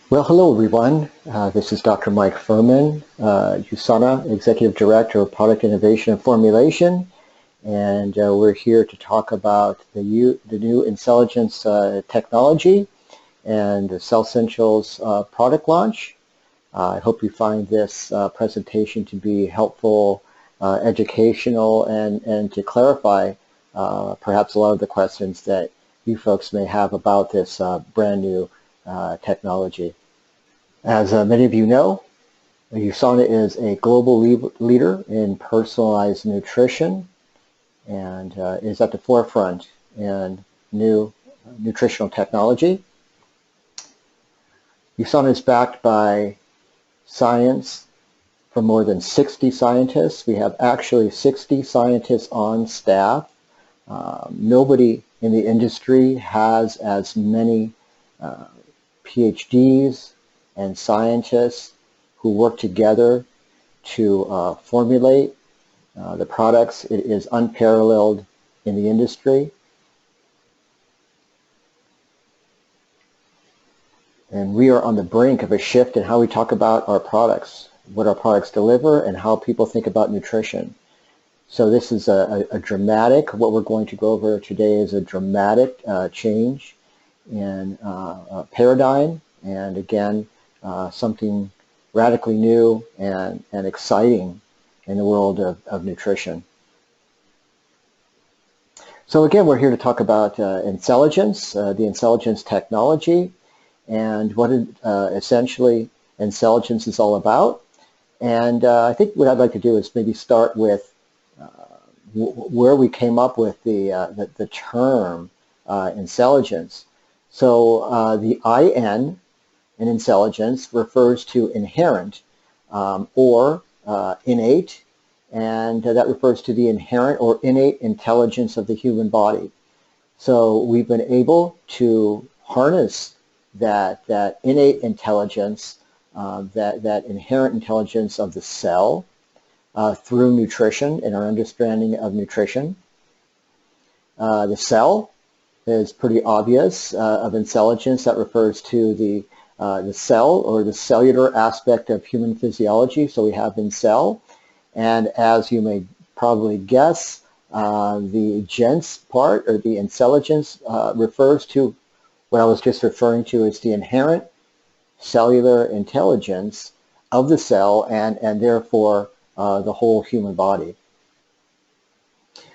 Well, hello everyone. This is Dr. Mike Fuhrman, USANA Executive Director of Product Innovation and Formulation, and we're here to talk about the new InCelligence technology and the Cell Essentials product launch. I hope you find this presentation to be helpful, educational, and to clarify perhaps a lot of the questions that you folks may have about this brand new technology. As many of you know, USANA is a global leader in personalized nutrition and is at the forefront in new nutritional technology. USANA is backed by science from more than 60 scientists. We have actually 60 scientists on staff. Nobody in the industry has as many PhDs and scientists who work together to formulate the products. It is unparalleled in the industry. And we are on the brink of a shift in how we talk about our products, what our products deliver, and how people think about nutrition. So this is a dramatic, what we're going to go over today is a dramatic change in paradigm, and again, something radically new and exciting in the world of nutrition. So again, we're here to talk about InCelligence, the InCelligence technology, and what essentially InCelligence is all about. And I think what I'd like to do is maybe start with where we came up with the term InCelligence. So the IN in InCelligence refers to inherent or innate, and that refers to the inherent or innate intelligence of the human body. So we've been able to harness that innate intelligence, that inherent intelligence of the cell through nutrition and our understanding of nutrition. The cell is pretty obvious of InCelligence. That refers to the cell or the cellular aspect of human physiology. So we have InCell, and as you may probably guess, the gens part or the InCelligence refers to what I was just referring to as the inherent cellular intelligence of the cell and therefore the whole human body.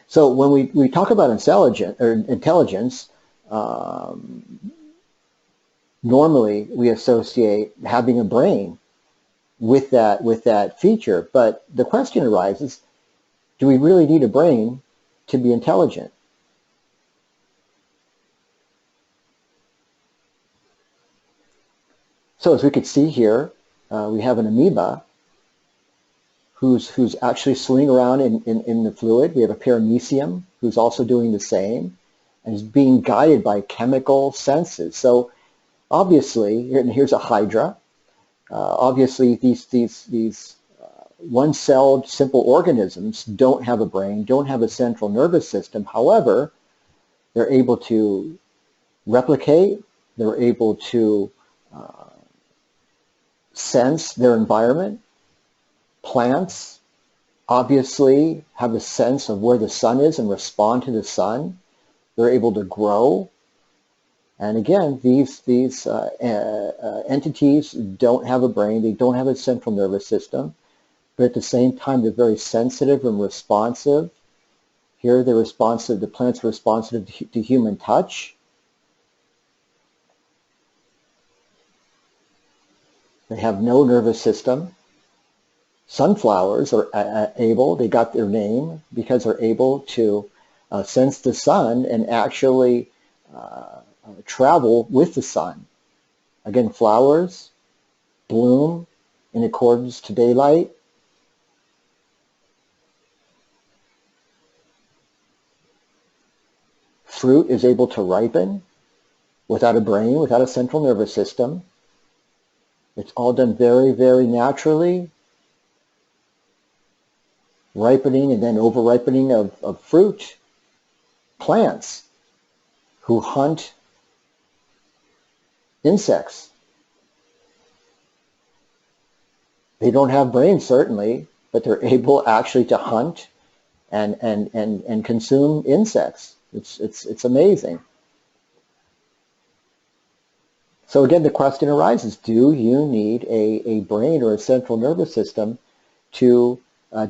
So when we talk about intelligence, normally we associate having a brain with that feature, but the question arises, do we really need a brain to be intelligent? So as we could see here, we have an amoeba who's actually swimming around in the fluid. We have a paramecium who's also doing the same and is being guided by chemical senses. So obviously, here's a hydra. Obviously, these one-celled simple organisms don't have a brain, don't have a central nervous system. However, they're able to replicate, they're able to sense their environment. Plants obviously have a sense of where the sun is and respond to the sun. They're able to grow. And again, these entities don't have a brain, they don't have a central nervous system, but at the same time they're very sensitive and responsive. Here they're responsive, the plants are responsive to human touch. They have no nervous system. Sunflowers are they got their name because they're able to sense the sun and actually travel with the sun. Again, flowers bloom in accordance to daylight. Fruit is able to ripen without a brain, without a central nervous system. It's all done very, very naturally. Ripening and then over-ripening of fruit. Plants who hunt insects They don't have brains, certainly, but they're able actually to hunt and consume insects. It's amazing. So again, the question arises, do you need a brain or a central nervous system to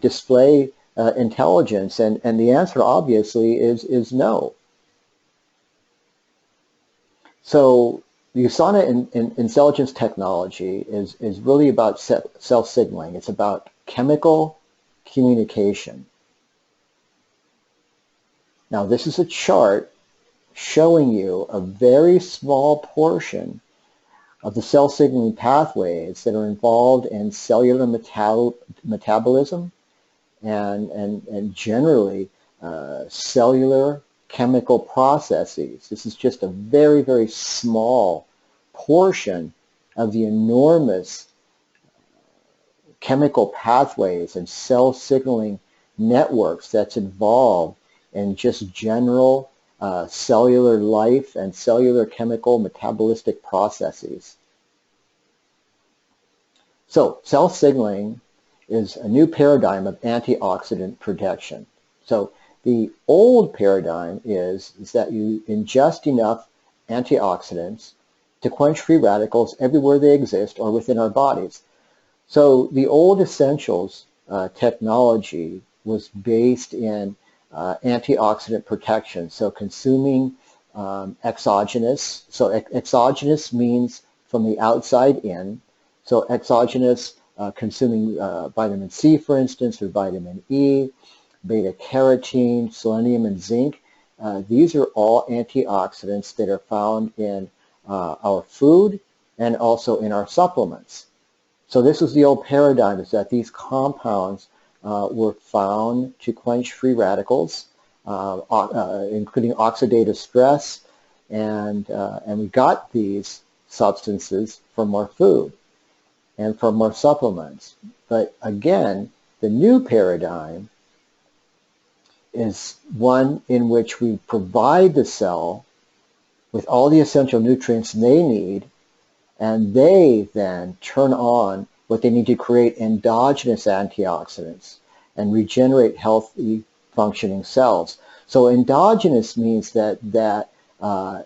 display intelligence? And the answer obviously is no. So the USANA InCelligence technology is really about cell signaling. It's about chemical communication. Now this is a chart showing you a very small portion of the cell signaling pathways that are involved in cellular metabolism and generally cellular chemical processes. This is just a very, very small portion of the enormous chemical pathways and cell signaling networks that's involved in just general cellular life and cellular chemical metabolistic processes. So cell signaling is a new paradigm of antioxidant protection. So the old paradigm is that you ingest enough antioxidants to quench free radicals everywhere they exist or within our bodies. So the old essentials technology was based in antioxidant protection, so consuming exogenous. So exogenous means from the outside in. So exogenous, consuming vitamin C, for instance, or vitamin E, beta-carotene, selenium, and zinc. These are all antioxidants that are found in our food and also in our supplements. So this was the old paradigm, is that these compounds were found to quench free radicals, including oxidative stress, and we got these substances from our food and from our supplements. But again, the new paradigm is one in which we provide the cell with all the essential nutrients they need, and they then turn on what they need to create endogenous antioxidants and regenerate healthy functioning cells. So endogenous means that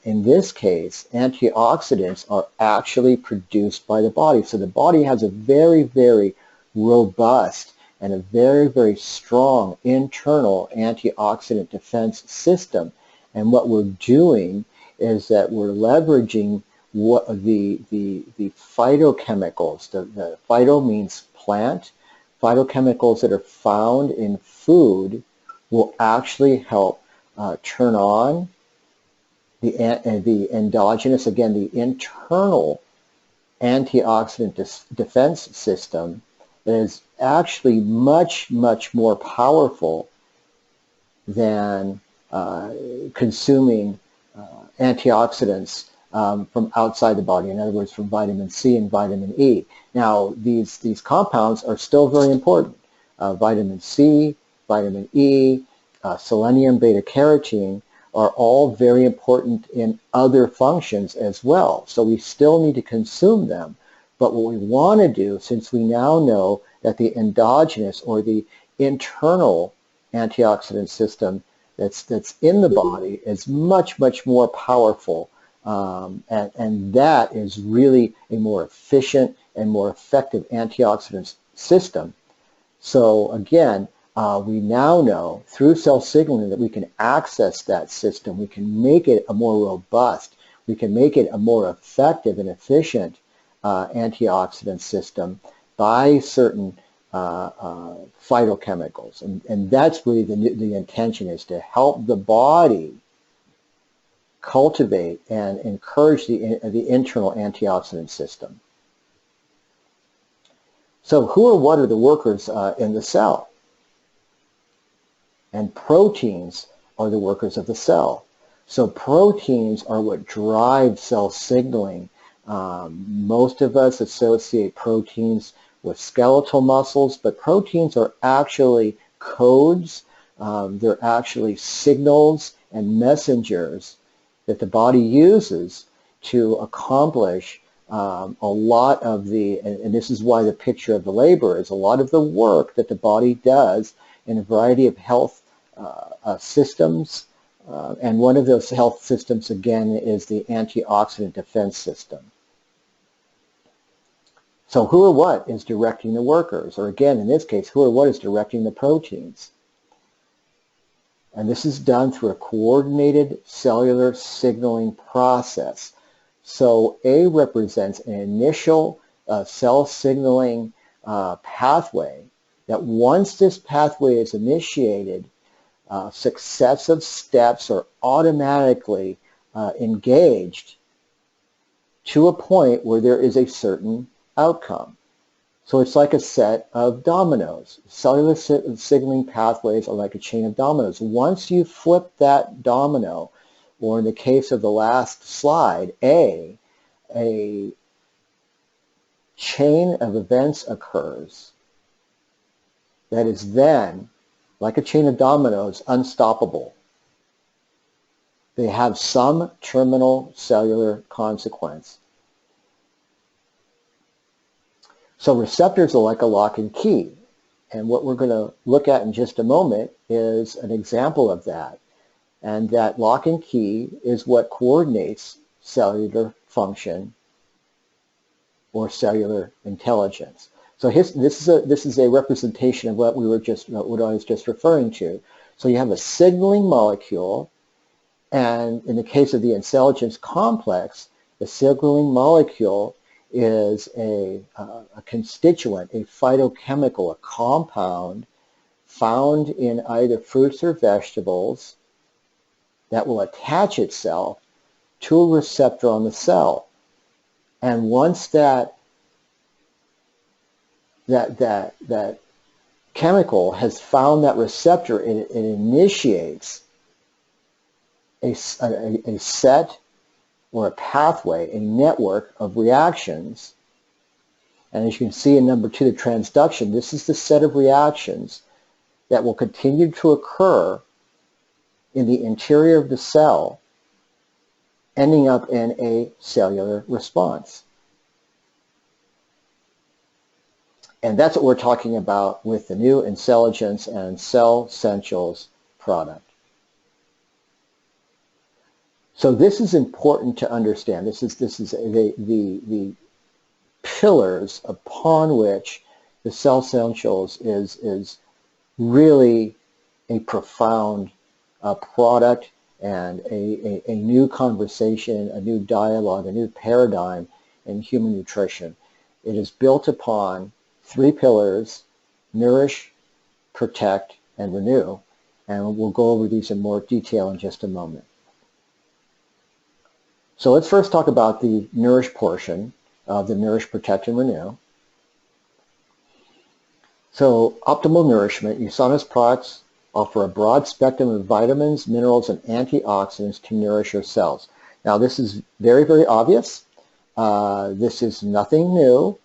in this case, antioxidants are actually produced by the body. So the body has a very, very robust and a very, very strong internal antioxidant defense system. And what we're doing is that we're leveraging what the phytochemicals. The phyto means plant. Phytochemicals that are found in food will actually help turn on the endogenous, again, the internal antioxidant defense system that is actually much, much more powerful than consuming antioxidants from outside the body, in other words, from vitamin C and vitamin E. Now, these compounds are still very important. Vitamin C, vitamin E, selenium, beta-carotene are all very important in other functions as well. So we still need to consume them. But what we want to do, since we now know that the endogenous or the internal antioxidant system that's in the body is much, much more powerful, and that is really a more efficient and more effective antioxidant system. So again, we now know through cell signaling that we can access that system. We can make it a more robust. We can make it a more effective and efficient antioxidant system by certain phytochemicals. And that's really the intention, is to help the body cultivate and encourage the internal antioxidant system. So who or what are the workers in the cell? And proteins are the workers of the cell. So proteins are what drive cell signaling. Most of us associate proteins with skeletal muscles, but proteins are actually codes. They're actually signals and messengers that the body uses to accomplish A lot of the, and this is why the picture of the labor is a lot of the work that the body does in a variety of health systems. And one of those health systems, again, is the antioxidant defense system. So who or what is directing the workers? Or again, in this case, who or what is directing the proteins? And this is done through a coordinated cellular signaling process. So A represents an initial cell signaling pathway that once this pathway is initiated, successive steps are automatically engaged to a point where there is a certain outcome. So it's like a set of dominoes. Cellular signaling pathways are like a chain of dominoes. Once you flip that domino, or in the case of the last slide, a chain of events occurs that is then, like a chain of dominoes, unstoppable. They have some terminal cellular consequence. So receptors are like a lock and key. And what we're going to look at in just a moment is an example of that. And that lock and key is what coordinates cellular function or cellular intelligence. So this is a representation of what I was just referring to. So you have a signaling molecule, and in the case of the InCelligence complex, the signaling molecule is a constituent, a phytochemical, a compound found in either fruits or vegetables that will attach itself to a receptor on the cell. And once that chemical has found that receptor, it initiates a set or a pathway, a network of reactions. And as you can see in number 2, the transduction, this is the set of reactions that will continue to occur in the interior of the cell, ending up in a cellular response. And that's what we're talking about with the new InCelligence and CellSentials product. So this is important to understand. This is the pillars upon which the CellSentials is really a profound product and a new conversation, a new dialogue, a new paradigm in human nutrition. It is built upon 3 pillars: nourish, protect, and renew. And we'll go over these in more detail in just a moment. So let's first talk about the nourish portion of the nourish, protect, and renew. So optimal nourishment, USANA's products offer a broad spectrum of vitamins, minerals, and antioxidants to nourish your cells. Now this is very, very obvious. This is nothing new.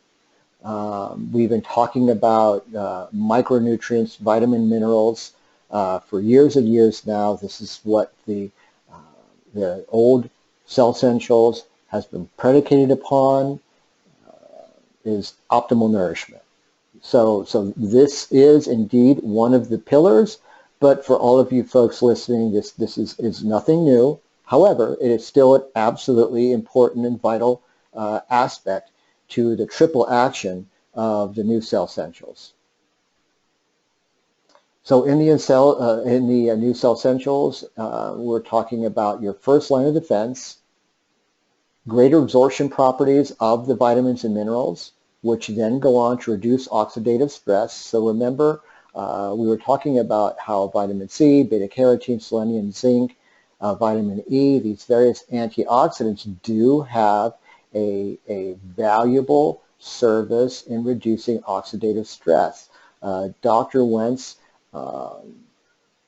We've been talking about micronutrients, vitamin minerals for years and years now. This is what the old CellSentials has been predicated upon, is optimal nourishment. So this is indeed one of the pillars, but for all of you folks listening, this is nothing new. However, it is still an absolutely important and vital aspect to the triple action of the new CellSentials. So in the new CellSentials, we're talking about your first line of defense, greater absorption properties of the vitamins and minerals, which then go on to reduce oxidative stress. So remember, we were talking about how vitamin C, beta-carotene, selenium, zinc, vitamin E, these various antioxidants do have a valuable service in reducing oxidative stress. Dr. Wentz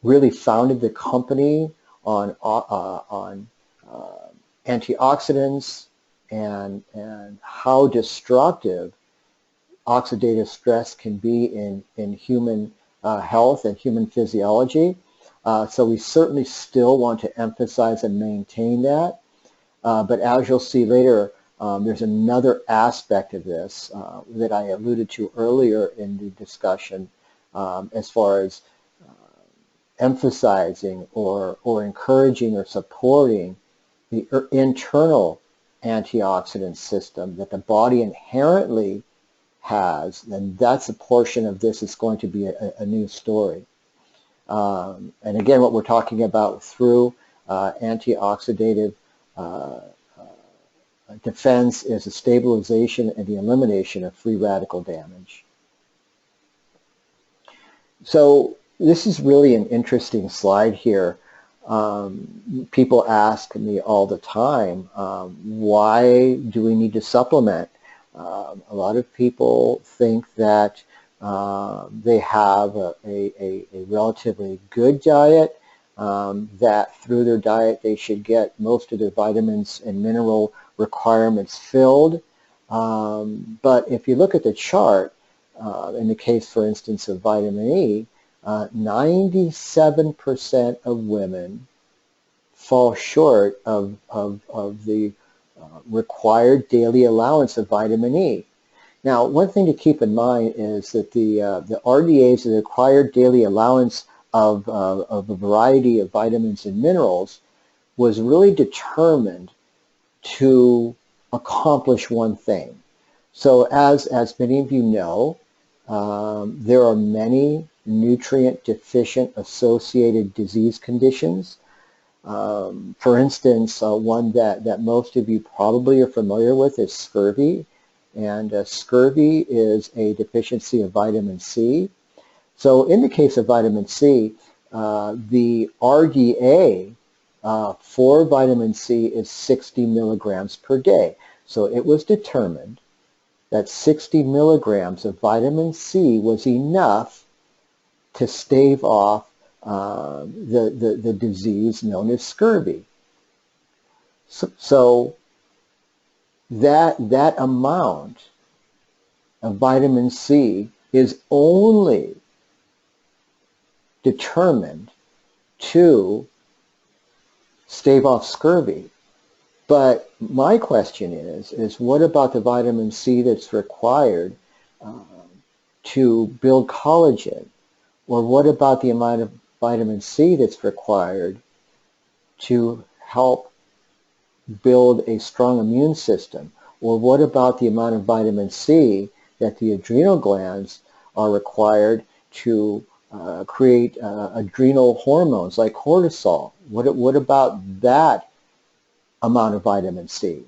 really founded the company on antioxidants and how destructive oxidative stress can be in human health and human physiology. So we certainly still want to emphasize and maintain that. But as you'll see later, there's another aspect of this that I alluded to earlier in the discussion as far as emphasizing or encouraging or supporting the internal antioxidant system that the body inherently has, and that's a portion of this is going to be a new story. And again, what we're talking about through antioxidative defense is the stabilization and the elimination of free radical damage. So this is really an interesting slide here. People ask me all the time, why do we need to supplement? A lot of people think that they have a relatively good diet, that through their diet they should get most of their vitamins and mineral requirements filled. But if you look at the chart, in the case, for instance, of vitamin E, 97% of women fall short of the required daily allowance of vitamin E. Now, one thing to keep in mind is that the RDAs, the required daily allowance of a variety of vitamins and minerals, was really determined to accomplish one thing. So as many of you know, there are many nutrient deficient associated disease conditions. For instance, one that most of you probably are familiar with is scurvy. And scurvy is a deficiency of vitamin C. So in the case of vitamin C, the RDA for vitamin C is 60 milligrams per day. So it was determined that 60 milligrams of vitamin C was enough to stave off the disease known as scurvy. So that amount of vitamin C is only determined to stave off scurvy. But my question is what about the vitamin C that's required to build collagen? Or what about the amount of vitamin C that's required to help build a strong immune system? Or what about the amount of vitamin C that the adrenal glands are required to create adrenal hormones like cortisol? What about that amount of vitamin C?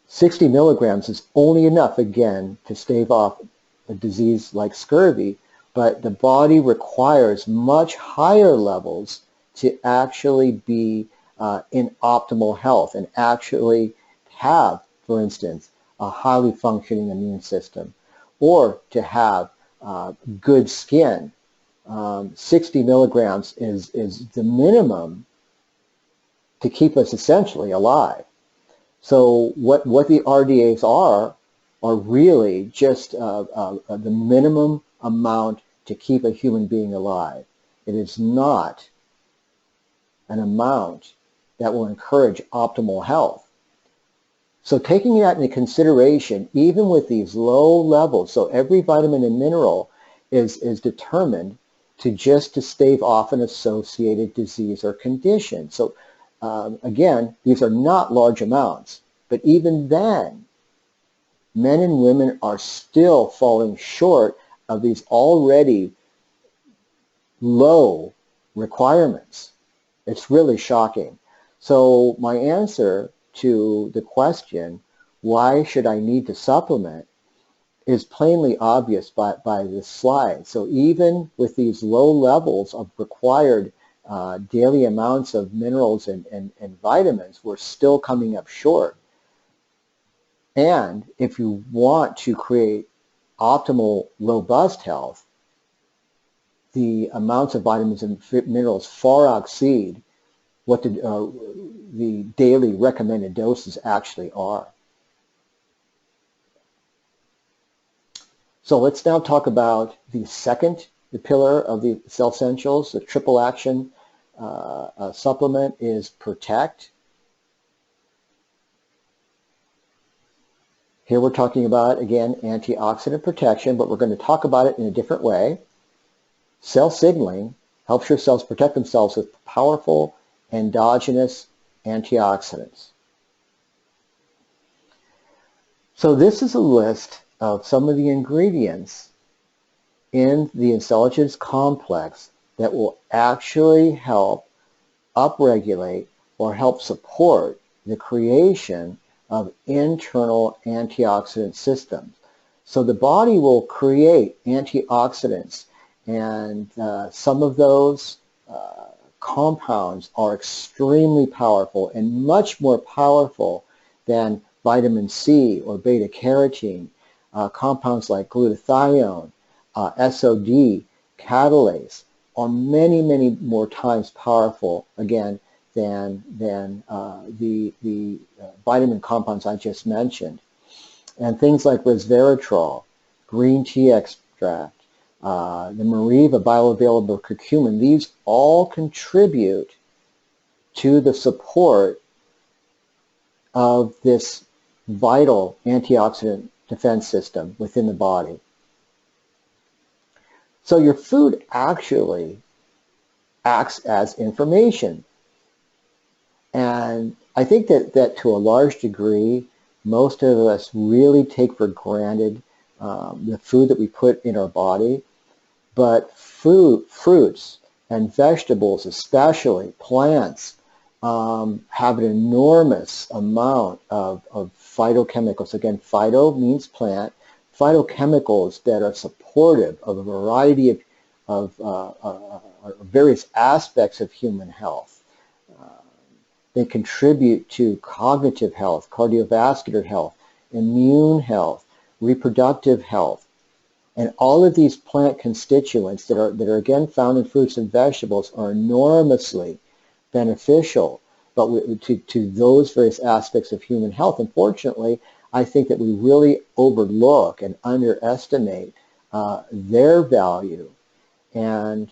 60 milligrams is only enough, again, to stave off a disease like scurvy, but the body requires much higher levels to actually be in optimal health and actually have, for instance, a highly functioning immune system, or to have good skin. 60 milligrams is the minimum to keep us essentially alive. So what the RDAs are really just the minimum amount to keep a human being alive. It is not an amount that will encourage optimal health. So taking that into consideration, even with these low levels, so every vitamin and mineral is determined to stave off an associated disease or condition. So again, these are not large amounts, but even then, men and women are still falling short of these already low requirements. It's really shocking. So my answer to the question, why should I need to supplement, is plainly obvious by this slide. So even with these low levels of required daily amounts of minerals and vitamins, we're still coming up short. And if you want to create optimal, robust health, the amounts of vitamins and minerals far exceed what the daily recommended doses actually are. So let's now talk about the second pillar of the Cell Essentials. The triple action supplement is Protect. Here we're talking about, again, antioxidant protection, but we're going to talk about it in a different way. Cell signaling helps your cells protect themselves with powerful endogenous antioxidants. So this is a list of some of the ingredients in the InCelligence complex that will actually help upregulate or help support the creation of internal antioxidant systems. So the body will create antioxidants, and some of those compounds are extremely powerful and much more powerful than vitamin C or beta-carotene, compounds like glutathione, SOD, catalase, are many, many more times powerful, again, than the vitamin compounds I just mentioned. And things like resveratrol, green tea extract, the Mariva bioavailable curcumin, these all contribute to the support of this vital antioxidant defense system within the body. So your food actually acts as information. And I think that to a large degree, most of us really take for granted the food that we put in our body. But fruits and vegetables, especially plants, have an enormous amount of phytochemicals. Again, phyto means plant. Phytochemicals that are supportive of a variety of various aspects of human health. They contribute to cognitive health, cardiovascular health, immune health, reproductive health. And all of these plant constituents that are again found in fruits and vegetables are enormously beneficial to those various aspects of human health. Unfortunately, I think that we really overlook and underestimate their value. And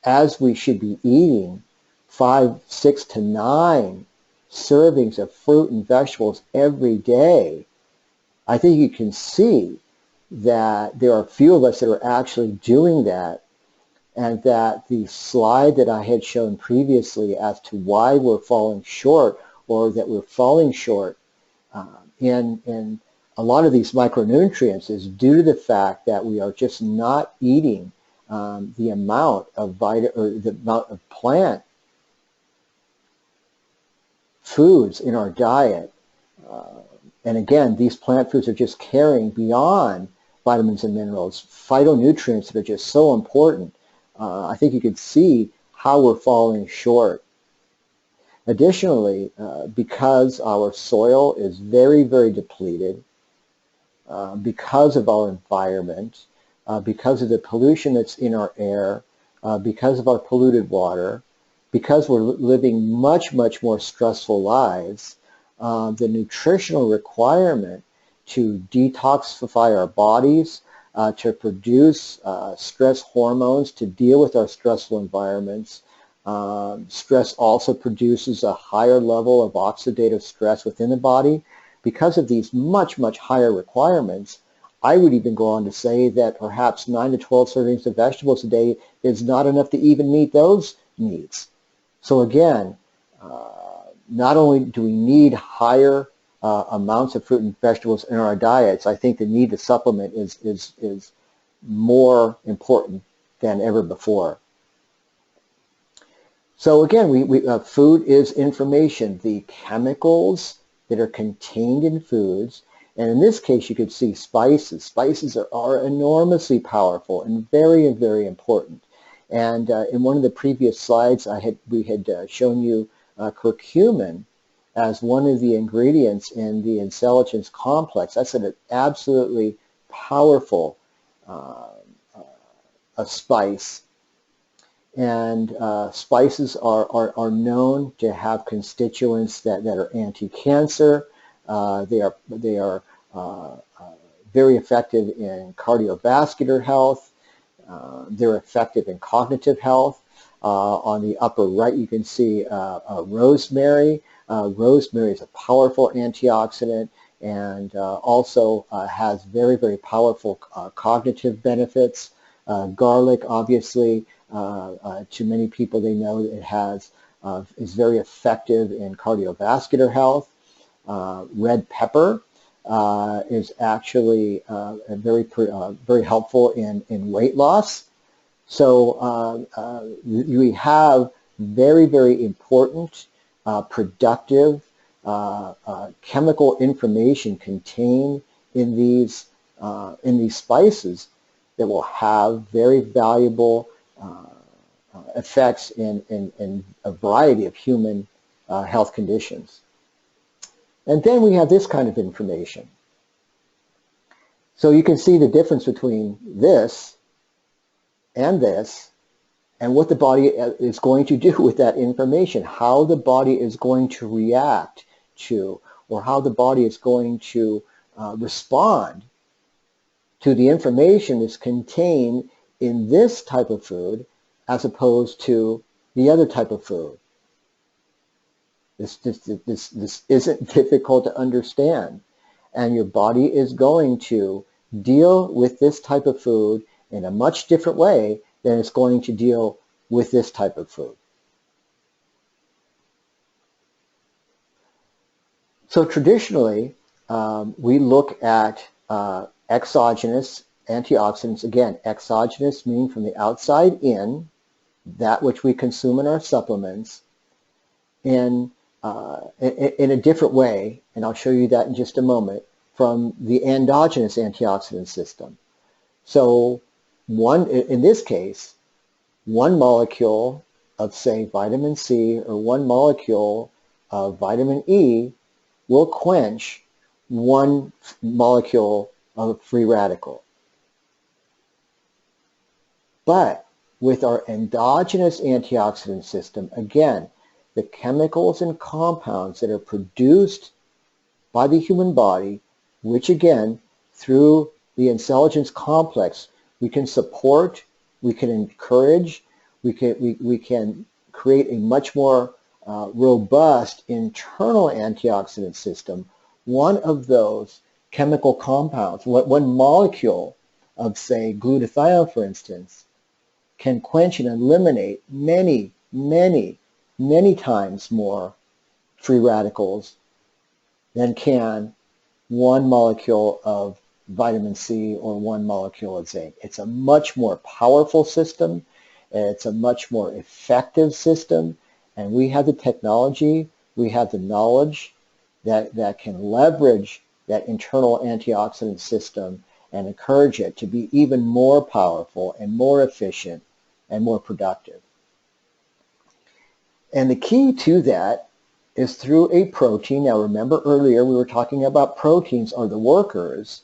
as we should be eating 5, 6 to 9 servings of fruit and vegetables every day, I think you can see that there are few of us that are actually doing that, and that the slide that I had shown previously as to why we're falling short, or that we're falling short in a lot of these micronutrients, is due to the fact that we are just not eating the amount of plant foods in our diet. And again, these plant foods are just carrying beyond vitamins and minerals, phytonutrients that are just so important. I think you could see how we're falling short. Additionally, because our soil is very, very depleted, because of our environment, because of the pollution that's in our air, because of our polluted water, because we're living much, much more stressful lives, the nutritional requirement to detoxify our bodies, to produce stress hormones, to deal with our stressful environments. Stress also produces a higher level of oxidative stress within the body. Because of these much, much higher requirements, I would even go on to say that perhaps 9 to 12 servings of vegetables a day is not enough to even meet those needs. So again, not only do we need higher amounts of fruit and vegetables in our diets, I think the need to supplement is more important than ever before. So again, food is information. The chemicals that are contained in foods, and in this case you could see spices. Spices are enormously powerful and very, very important. And in one of the previous slides we had shown you curcumin as one of the ingredients in the InCelligence complex. That's an absolutely powerful a spice. And spices are known to have constituents that are anti-cancer. They are very effective in cardiovascular health. They're effective in cognitive health. On the upper right, you can see rosemary. Rosemary is a powerful antioxidant. and also has very, very powerful cognitive benefits. Garlic, obviously, to many people, they know it has is very effective in cardiovascular health. Red pepper is actually very helpful in weight loss. So we have very, very important, productive chemical information contained in these spices that will have very valuable effects in a variety of human health conditions. And then we have this kind of information. So you can see the difference between this and what the body is going to do with that information, how the body is going to react to, or how the body is going to respond to the information that's contained in this type of food as opposed to the other type of food. This isn't difficult to understand, and your body is going to deal with this type of food in a much different way than it's going to deal with this type of food. So traditionally, we look at exogenous antioxidants. Again, exogenous meaning from the outside in, that which we consume in our supplements, in a different way, and I'll show you that in just a moment, from the endogenous antioxidant system. So in this case, one molecule of, say, vitamin C or one molecule of vitamin E will quench one molecule of free radical. But with our endogenous antioxidant system, again, the chemicals and compounds that are produced by the human body, which again, through the InCelligence complex, we can support, we can encourage, we can create a much more robust internal antioxidant system. One of those chemical compounds, one molecule of, say, glutathione, for instance, can quench and eliminate many, many, many times more free radicals than can one molecule of vitamin C or one molecule of zinc. It's a much more powerful system, it's a much more effective system, and we have the technology, we have the knowledge that can leverage that internal antioxidant system and encourage it to be even more powerful and more efficient and more productive. And the key to that is through a protein. Now remember earlier we were talking about proteins are the workers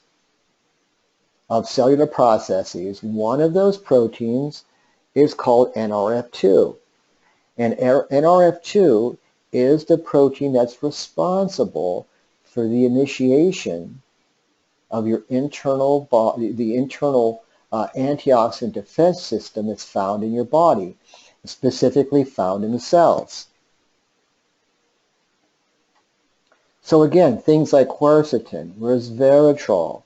of cellular processes. One of those proteins is called NRF2. And NRF2 is the protein that's responsible for the initiation of your internal body, the internal antioxidant defense system that's found in your body, specifically found in the cells. So again, things like quercetin, resveratrol,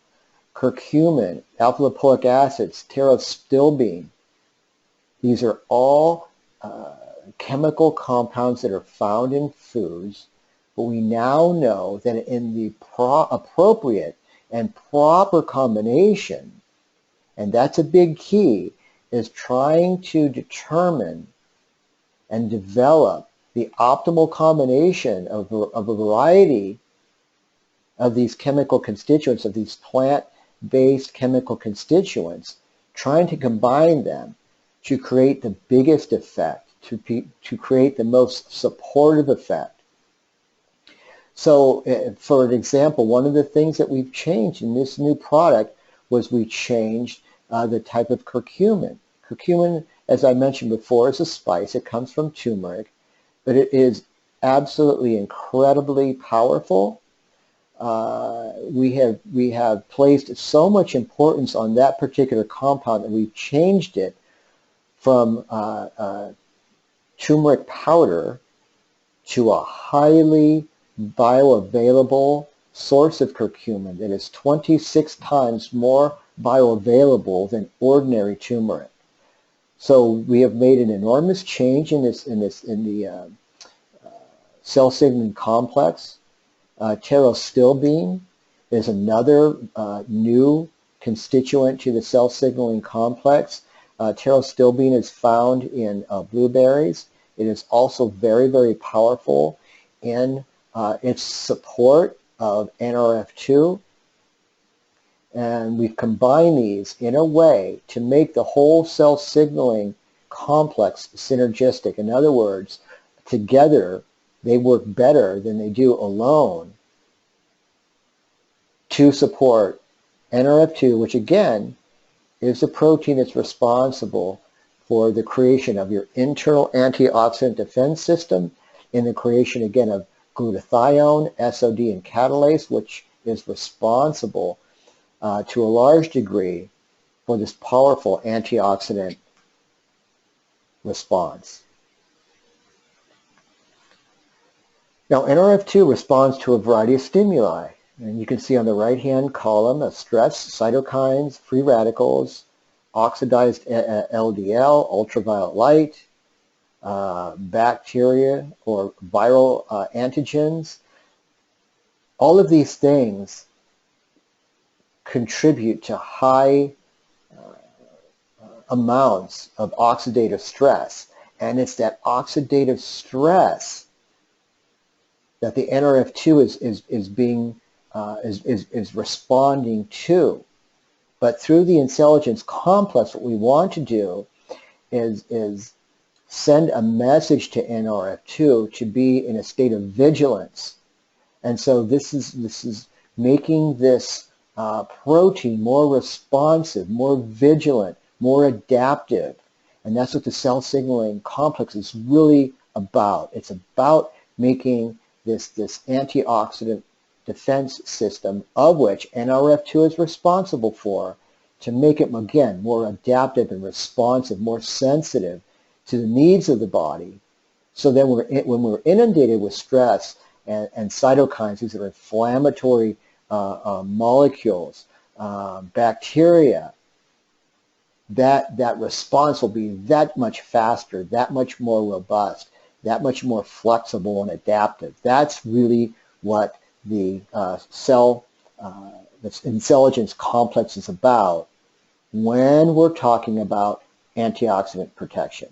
curcumin, alpha-lipoic acids, pterostilbene, these are all chemical compounds that are found in foods, but we now know that in the appropriate and proper combination, and that's a big key, is trying to determine and develop the optimal combination of a variety of these chemical constituents, of these plant-based chemical constituents, trying to combine them to create the biggest effect, to create the most supportive effect. So, for an example, one of the things that we've changed in this new product was we changed the type of curcumin. Curcumin, as I mentioned before, is a spice. It comes from turmeric, but it is absolutely incredibly powerful. We have placed so much importance on that particular compound that we've changed it from turmeric powder to a highly bioavailable source of curcumin that is 26 times more bioavailable than ordinary turmeric. So we have made an enormous change in the cell signaling complex. Pterostilbene is another new constituent to the cell signaling complex. Pterostilbene is found in blueberries. It is also very, very powerful in its support of NRF2. And we've combined these in a way to make the whole cell signaling complex synergistic. In other words, together they work better than they do alone to support NRF2, which again is a protein that's responsible for the creation of your internal antioxidant defense system, in the creation again of glutathione, SOD, and catalase, which is responsible to a large degree for this powerful antioxidant response. Now, NRF2 responds to a variety of stimuli, and you can see on the right-hand column stress, cytokines, free radicals, oxidized LDL, ultraviolet light, bacteria or viral antigens. All of these things contribute to high amounts of oxidative stress, and it's that oxidative stress that the NRF2 is responding to. But through the InCelligence complex, what we want to do is send a message to NRF2 to be in a state of vigilance. And so this is making this protein more responsive, more vigilant, more adaptive. And that's what the cell signaling complex is really about. It's about making this antioxidant defense system, of which NRF2 is responsible for, to make it, again, more adaptive and responsive, more sensitive to the needs of the body. So then when we're inundated with stress and cytokines, these are inflammatory molecules, bacteria, that response will be that much faster, that much more robust, that much more flexible and adaptive. That's really what the InCelligence complex is about when we're talking about antioxidant protection.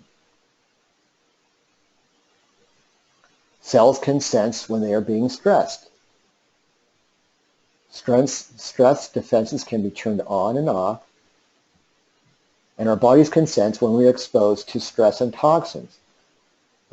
Cells can sense when they are being stressed. Stress defenses can be turned on and off, and our bodies can sense when we're exposed to stress and toxins.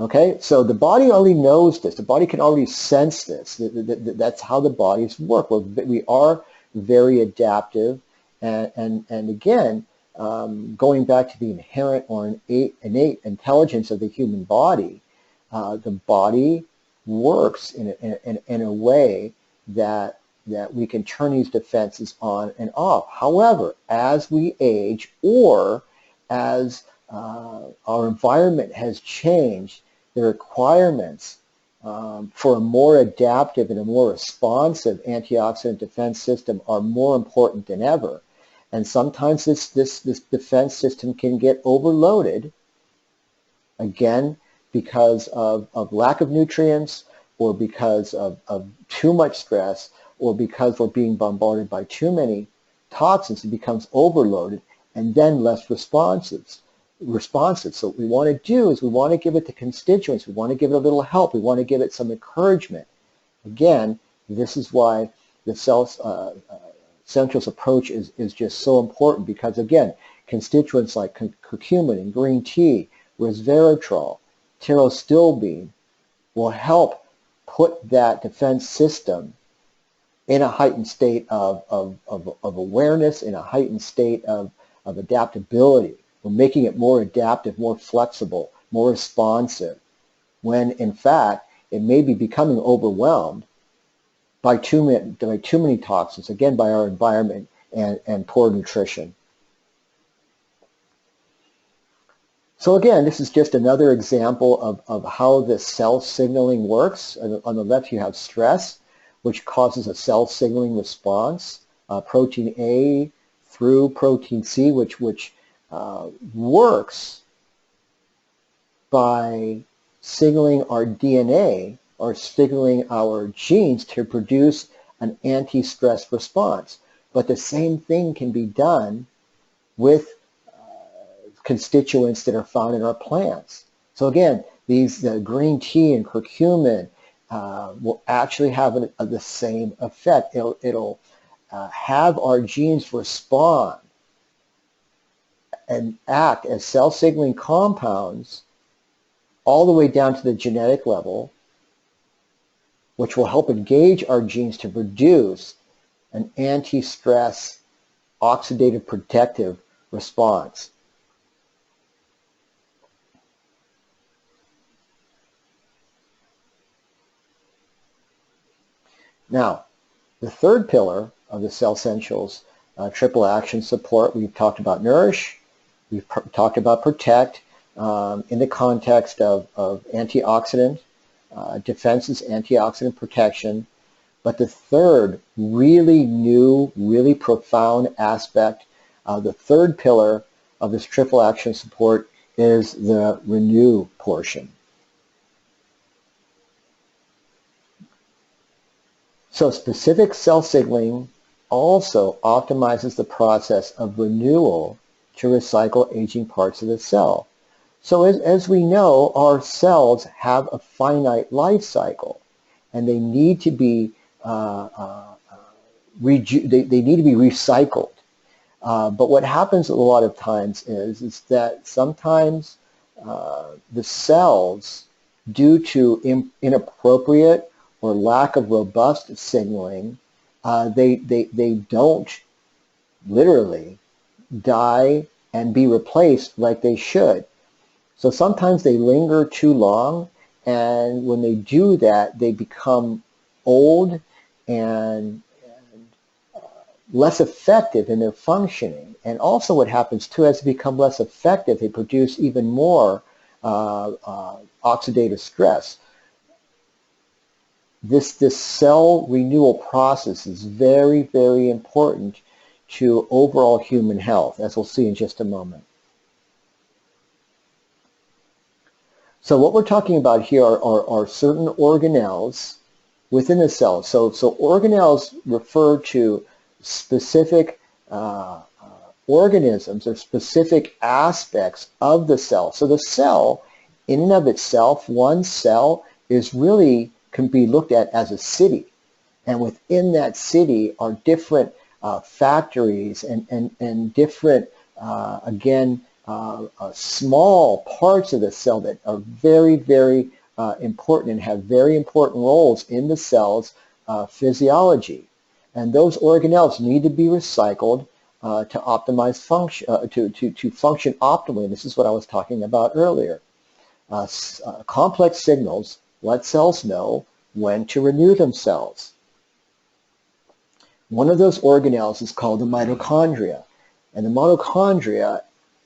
Okay, so the body already knows this. The body can already sense this. That's how the bodies work. We are very adaptive, and again, going back to the inherent or innate intelligence of the human body, the body works in a way that we can turn these defenses on and off. However, as we age or as our environment has changed, the requirements for a more adaptive and a more responsive antioxidant defense system are more important than ever. And sometimes this defense system can get overloaded, again, because of lack of nutrients, or because of too much stress, or because we're being bombarded by too many toxins. It becomes overloaded and then less responsive. So what we want to do is we want to give it the constituents. We want to give it a little help. We want to give it some encouragement. Again, this is why the Central's approach is just so important, because again, constituents like curcumin and green tea, resveratrol, pterostilbene will help put that defense system in a heightened state of awareness, in a heightened state of adaptability. We're making it more adaptive, more flexible, more responsive, when in fact it may be becoming overwhelmed by too many toxins, again, by our environment and poor nutrition. So again, this is just another example of how the cell signaling works. On the left you have stress, which causes a cell signaling response, protein A through protein C, which works by signaling our DNA or signaling our genes to produce an anti-stress response. But the same thing can be done with constituents that are found in our plants. So again, the green tea and curcumin will actually have the same effect. It'll have our genes respond and act as cell signaling compounds all the way down to the genetic level, which will help engage our genes to produce an anti-stress oxidative protective response. Now, the third pillar of the Cell Essentials triple action support, we've talked about Nourish, we've talked about Protect in the context of antioxidant defenses, antioxidant protection. But the third really new, really profound aspect, the third pillar of this triple action support is the renew portion. So specific cell signaling also optimizes the process of renewal to recycle aging parts of the cell. So as we know, our cells have a finite life cycle, and they need to be they need to be recycled. But what happens a lot of times is that sometimes the cells, due to inappropriate or lack of robust signaling, they don't literally die and be replaced like they should. So sometimes they linger too long, and when they do that, they become old and less effective in their functioning. And also what happens too, as they become less effective, they produce even more oxidative stress. This cell renewal process is very, very important to overall human health, as we'll see in just a moment. So what we're talking about here are certain organelles within the cell. So organelles refer to specific organisms or specific aspects of the cell. So the cell, in and of itself, one cell is really can be looked at as a city, and within that city are different factories and different small parts of the cell that are very, very important and have very important roles in the cell's physiology. And those organelles need to be recycled to optimize function, to function optimally. And this is what I was talking about earlier. Complex signals let cells know when to renew themselves. One of those organelles is called the mitochondria. And the mitochondria,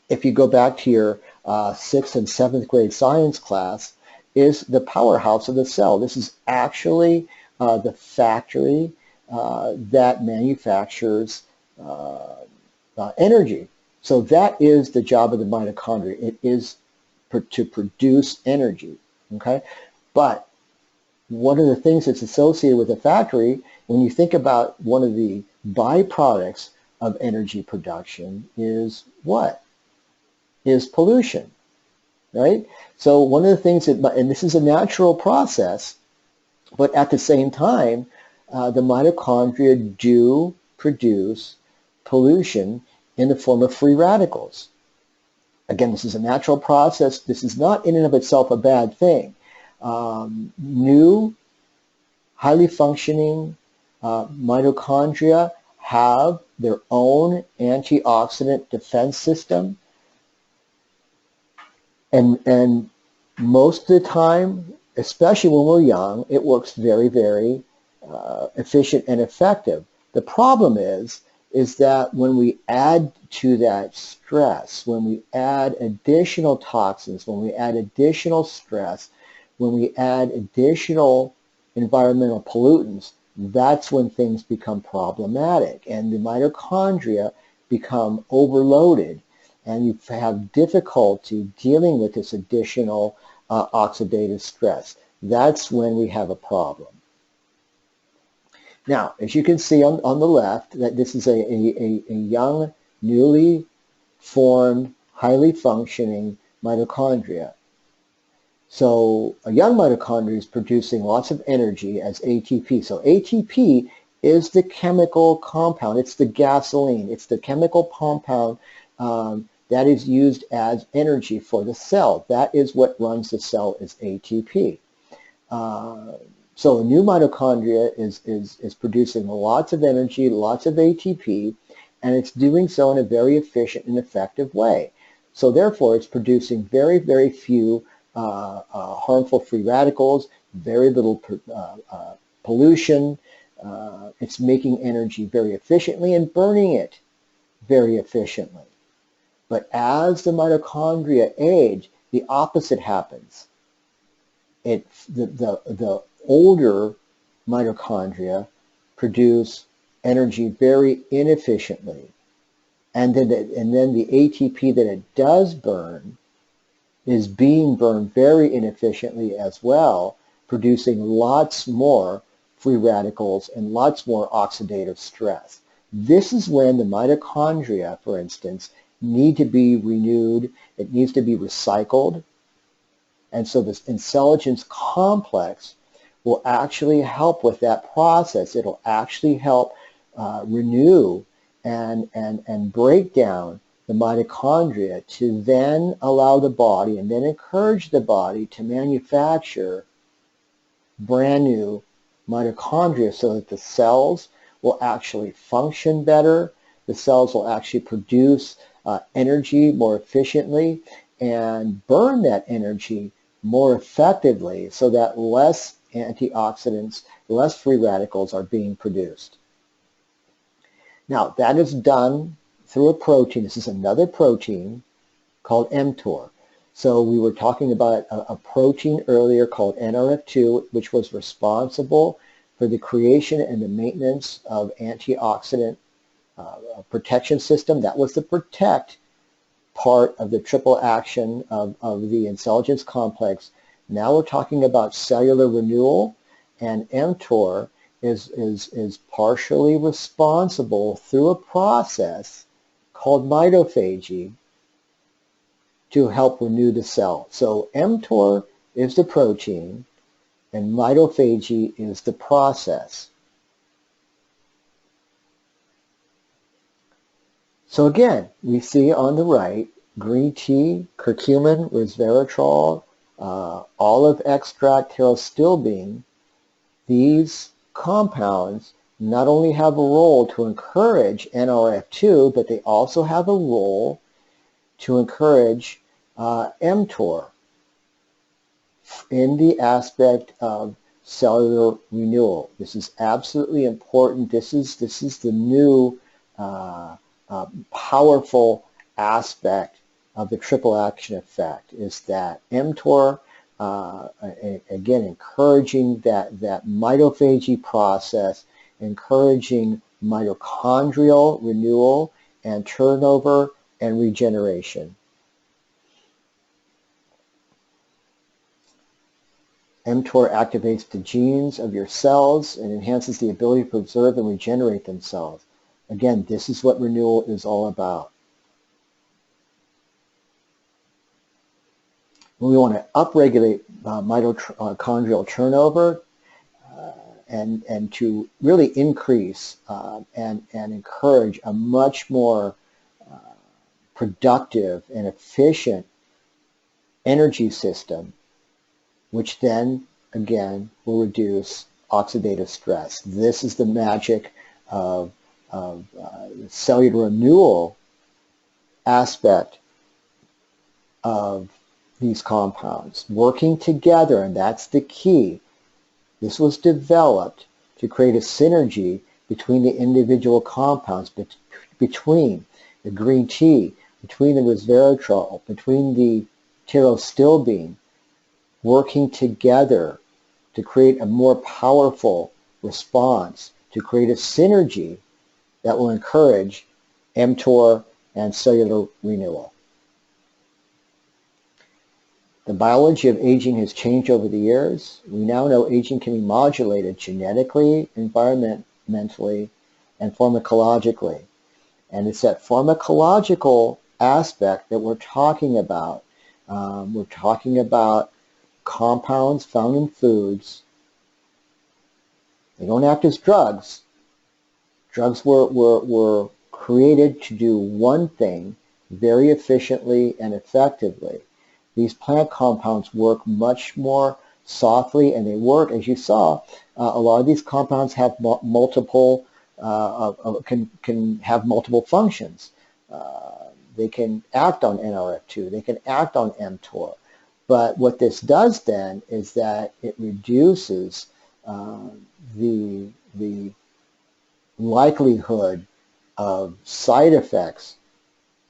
if you go back to your 6th and 7th grade science class, is the powerhouse of the cell. This is actually the factory that manufactures energy. So that is the job of the mitochondria. It is to produce energy. Okay? But one of the things that's associated with a factory, when you think about one of the byproducts of energy production, is what? Is pollution, right? So one of the things that, and this is a natural process, but at the same time, the mitochondria do produce pollution in the form of free radicals. Again, this is a natural process. This is not in and of itself a bad thing. New, highly functioning mitochondria have their own antioxidant defense system, and most of the time, especially when we're young, it works very, very efficient and effective. The problem is that when we add to that stress, when we add additional toxins, when we add additional stress, when we add additional environmental pollutants, that's when things become problematic and the mitochondria become overloaded and you have difficulty dealing with this additional oxidative stress. That's when we have a problem. Now, as you can see on the left, that this is a young, newly formed, highly functioning mitochondria. So a young mitochondria is producing lots of energy as ATP. So ATP is the chemical compound. It's the gasoline. It's the chemical compound that is used as energy for the cell. That is what runs the cell, is ATP. So a new mitochondria is producing lots of energy, lots of ATP, and it's doing so in a very efficient and effective way. So therefore, it's producing very, very few harmful free radicals, very little pollution. It's making energy very efficiently and burning it very efficiently. But as the mitochondria age, the opposite happens. The older mitochondria produce energy very inefficiently. And then the ATP that it does burn is being burned very inefficiently as well, producing lots more free radicals and lots more oxidative stress. This is when the mitochondria, for instance, need to be renewed. It needs to be recycled. And so this InCelligence complex will actually help with that process. It'll actually help renew and break down the mitochondria to then allow the body and then encourage the body to manufacture brand new mitochondria so that the cells will actually function better, the cells will actually produce energy more efficiently and burn that energy more effectively so that less antioxidants, less free radicals are being produced. Now that is done through a protein. This is another protein called mTOR. So we were talking about a protein earlier called NRF2, which was responsible for the creation and the maintenance of antioxidant protection system. That was the protect part of the triple action of the InCelligence complex. Now we're talking about cellular renewal, and mTOR is partially responsible through a process called mitophagy to help renew the cell. So mTOR is the protein and mitophagy is the process. So again, we see on the right green tea, curcumin, resveratrol, olive extract, pterostilbene. These compounds not only have a role to encourage NRF2, but they also have a role to encourage mTOR in the aspect of cellular renewal. This is absolutely important. This is the new powerful aspect of the triple action effect, is that mTOR, again, encouraging that mitophagy process, encouraging mitochondrial renewal and turnover and regeneration. mTOR activates the genes of your cells and enhances the ability to preserve and regenerate themselves. Again, this is what renewal is all about. We want to upregulate mitochondrial turnover and to really increase and encourage a much more productive and efficient energy system, which then, again, will reduce oxidative stress. This is the magic of cellular renewal aspect of these compounds working together, and that's the key. This was developed to create a synergy between the individual compounds, between the green tea, between the resveratrol, between the pterostilbene, working together to create a more powerful response to create a synergy that will encourage mTOR and cellular renewal. The biology of aging has changed over the years. We now know aging can be modulated genetically, environmentally, and pharmacologically. And it's that pharmacological aspect that we're talking about. We're talking about compounds found in foods. They don't act as drugs. Drugs were created to do one thing very efficiently and effectively. These plant compounds work much more softly, and they work, as you saw, a lot of these compounds have multiple, can have multiple functions. They can act on NRF2, they can act on mTOR. But what this does then is that it reduces the likelihood of side effects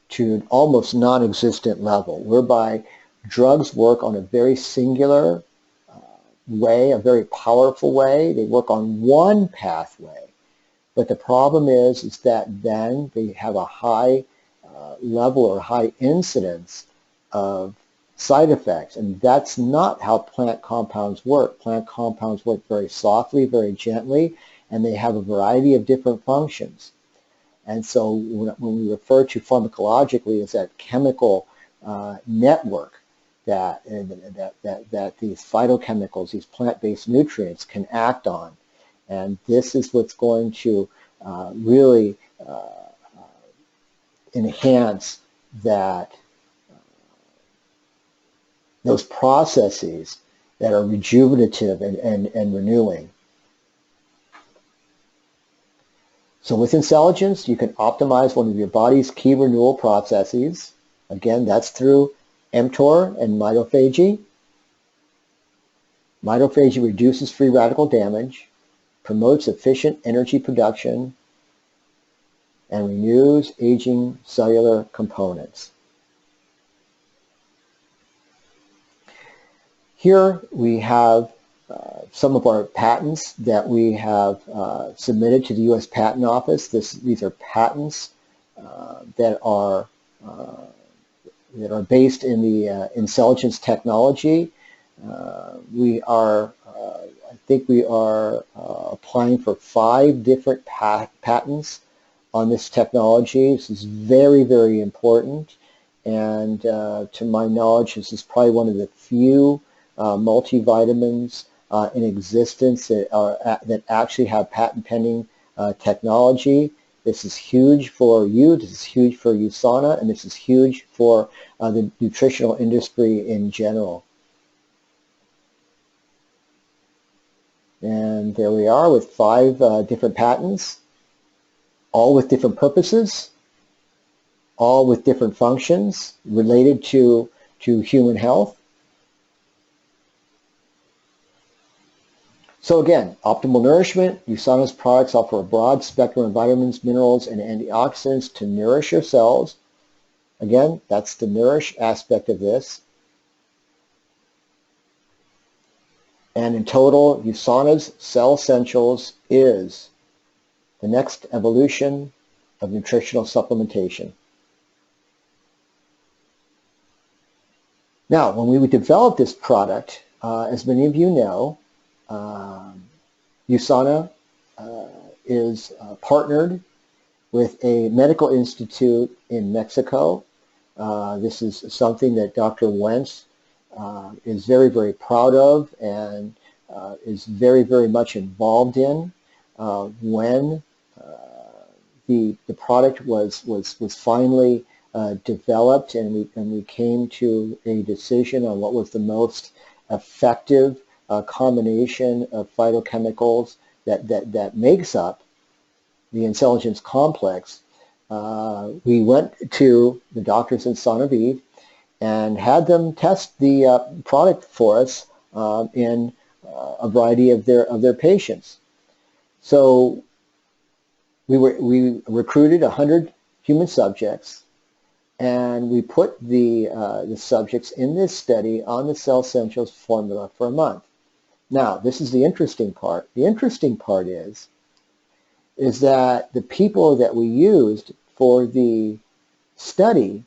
to an almost non-existent level, whereby drugs work on a very singular way, a very powerful way. They work on one pathway. But the problem is that then they have a high level or high incidence of side effects. And that's not how plant compounds work. Plant compounds work very softly, very gently, and they have a variety of different functions. And so when we refer to pharmacologically as that chemical network that these phytochemicals, these plant-based nutrients can act on. And this is what's going to really enhance that those processes that are rejuvenative and renewing. So with InCelligence, you can optimize one of your body's key renewal processes. Again, that's through mTOR and mitophagy. Mitophagy reduces free radical damage, promotes efficient energy production, and renews aging cellular components. Here we have some of our patents that we have submitted to the U.S. Patent Office. These are patents that are based in the InCelligence technology. I think we are applying for 5 different patents on this technology. This is very, very important, and to my knowledge, this is probably one of the few multivitamins in existence that actually have patent pending technology. This is huge for you, this is huge for USANA, and this is huge for the nutritional industry in general. And there we are with 5 different patents, all with different purposes, all with different functions related to human health. So again, optimal nourishment. USANA's products offer a broad spectrum of vitamins, minerals, and antioxidants to nourish your cells. Again, that's the nourish aspect of this. And in total, USANA's Cell Essentials is the next evolution of nutritional supplementation. Now, when we developed this product, as many of you know, USANA is partnered with a medical institute in Mexico. This is something that Dr. Wentz is very, very proud of and is very, very much involved in. When the product was finally developed and we came to a decision on what was the most effective combination of phytochemicals that makes up the InCelligence complex, we went to the doctors in St. Aviv and had them test the product for us in a variety of their patients. So we recruited 100 human subjects, and we put the subjects in this study on the Cell Essentials formula for a month. Now, this is the interesting part. The interesting part is that the people that we used for the study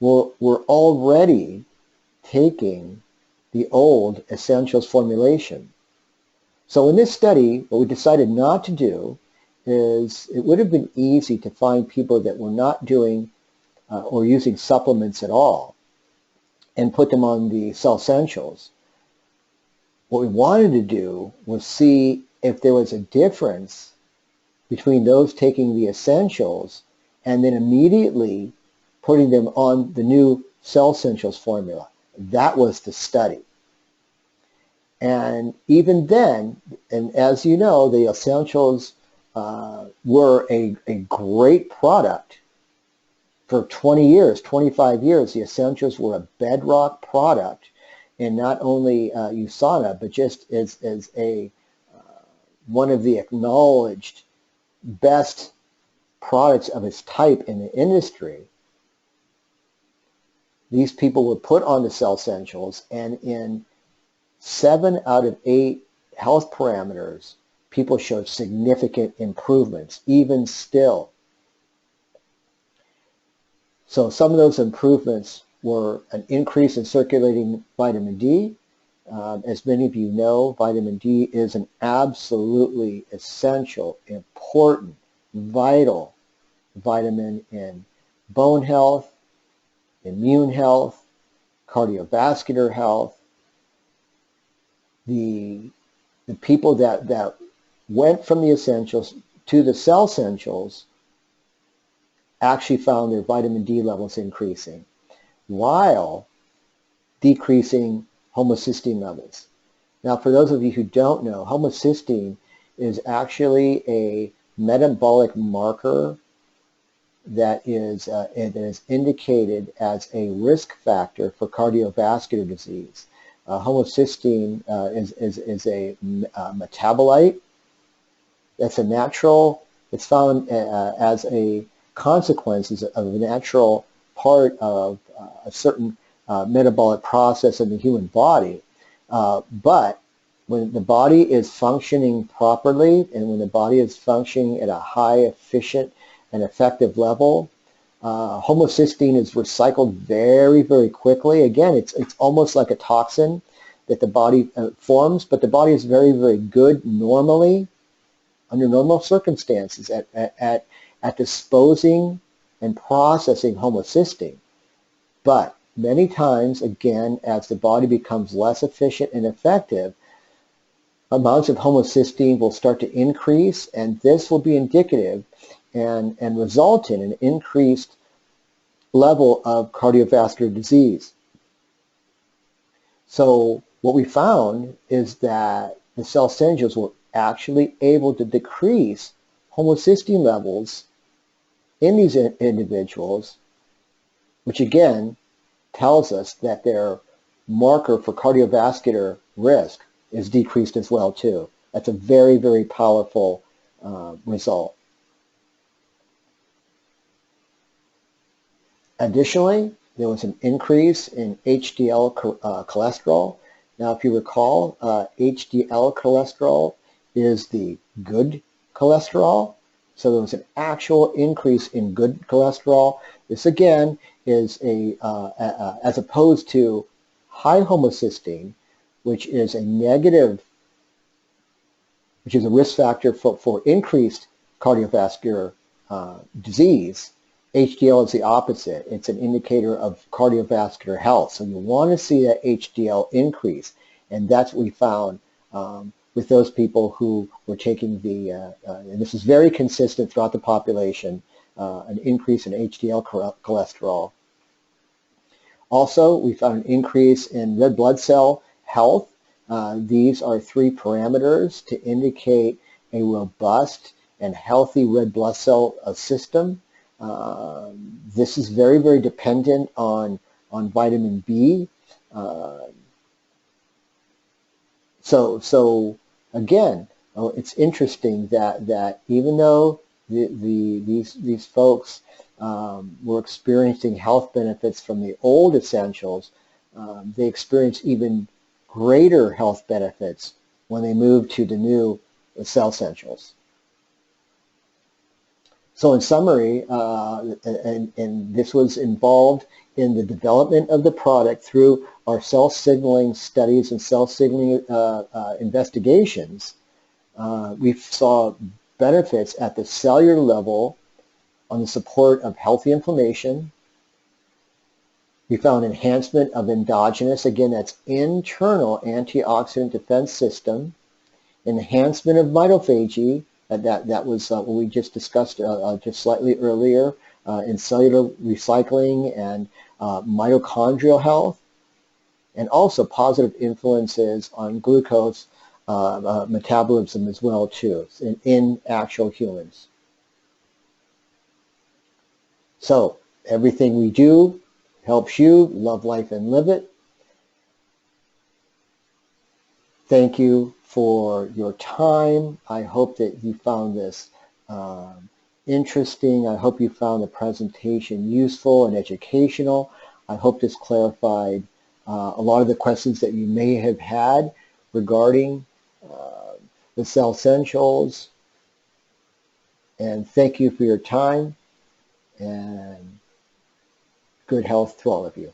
were already taking the old Essentials formulation. So in this study, what we decided not to do is it would have been easy to find people that were not doing or using supplements at all and put them on the Cell Essentials. What we wanted to do was see if there was a difference between those taking the Essentials and then immediately putting them on the new Cell Essentials formula. That was the study. And even then, and as you know, the Essentials were a great product. For 20 years, 25 years, the Essentials were a bedrock product in not only USANA, but just as a one of the acknowledged best products of its type in the industry. These people were put on the Cell Essentials, and in 7 out of 8 health parameters, people showed significant improvements, even still. So some of those improvements were an increase in circulating vitamin D. As many of you know, vitamin D is an absolutely essential, important, vital vitamin in bone health, immune health, cardiovascular health. The people that went from the Essentials to the Cell Essentials actually found their vitamin D levels increasing while decreasing homocysteine levels. Now, for those of you who don't know, homocysteine is actually a metabolic marker that is indicated as a risk factor for cardiovascular disease. Homocysteine is a metabolite that's a natural, it's found as a consequence of a natural part of a certain metabolic process in the human body. But when the body is functioning properly and when the body is functioning at a high, efficient, and effective level, homocysteine is recycled very, very quickly. Again, it's almost like a toxin that the body forms, but the body is very, very good normally, under normal circumstances, at disposing and processing homocysteine. But many times, again, as the body becomes less efficient and effective, amounts of homocysteine will start to increase, and this will be indicative and result in an increased level of cardiovascular disease. So what we found is that the Cell Essentials were actually able to decrease homocysteine levels in these individuals, which again tells us that their marker for cardiovascular risk is decreased as well too. That's a very, very powerful result. Additionally, there was an increase in HDL cholesterol. Now, if you recall, HDL cholesterol is the good cholesterol. So there was an actual increase in good cholesterol. This again is as opposed to high homocysteine, which is a negative, which is a risk factor for increased cardiovascular disease. HDL is the opposite. It's an indicator of cardiovascular health. So you want to see that HDL increase, and that's what we found with those people who were taking the, and this is very consistent throughout the population, an increase in HDL cholesterol. Also, we found an increase in red blood cell health. These are 3 parameters to indicate a robust and healthy red blood cell system. This is very, very dependent on vitamin B. So again, it's interesting that even though these folks were experiencing health benefits from the old Essentials, they experienced even greater health benefits when they moved to the new Cell Essentials. So in summary, and this was involved in the development of the product through our cell signaling studies and cell signaling investigations, we saw benefits at the cellular level on the support of healthy inflammation. We found enhancement of endogenous, again that's internal antioxidant defense system, enhancement of mitophagy, that was what we just discussed just slightly earlier in cellular recycling and mitochondrial health, and also positive influences on glucose metabolism as well too in actual humans. So everything we do helps you love life and live it. Thank you for your time. I hope that you found this interesting. I hope you found the presentation useful and educational. I hope this clarified a lot of the questions that you may have had regarding the Cell Essentials. And thank you for your time, and good health to all of you.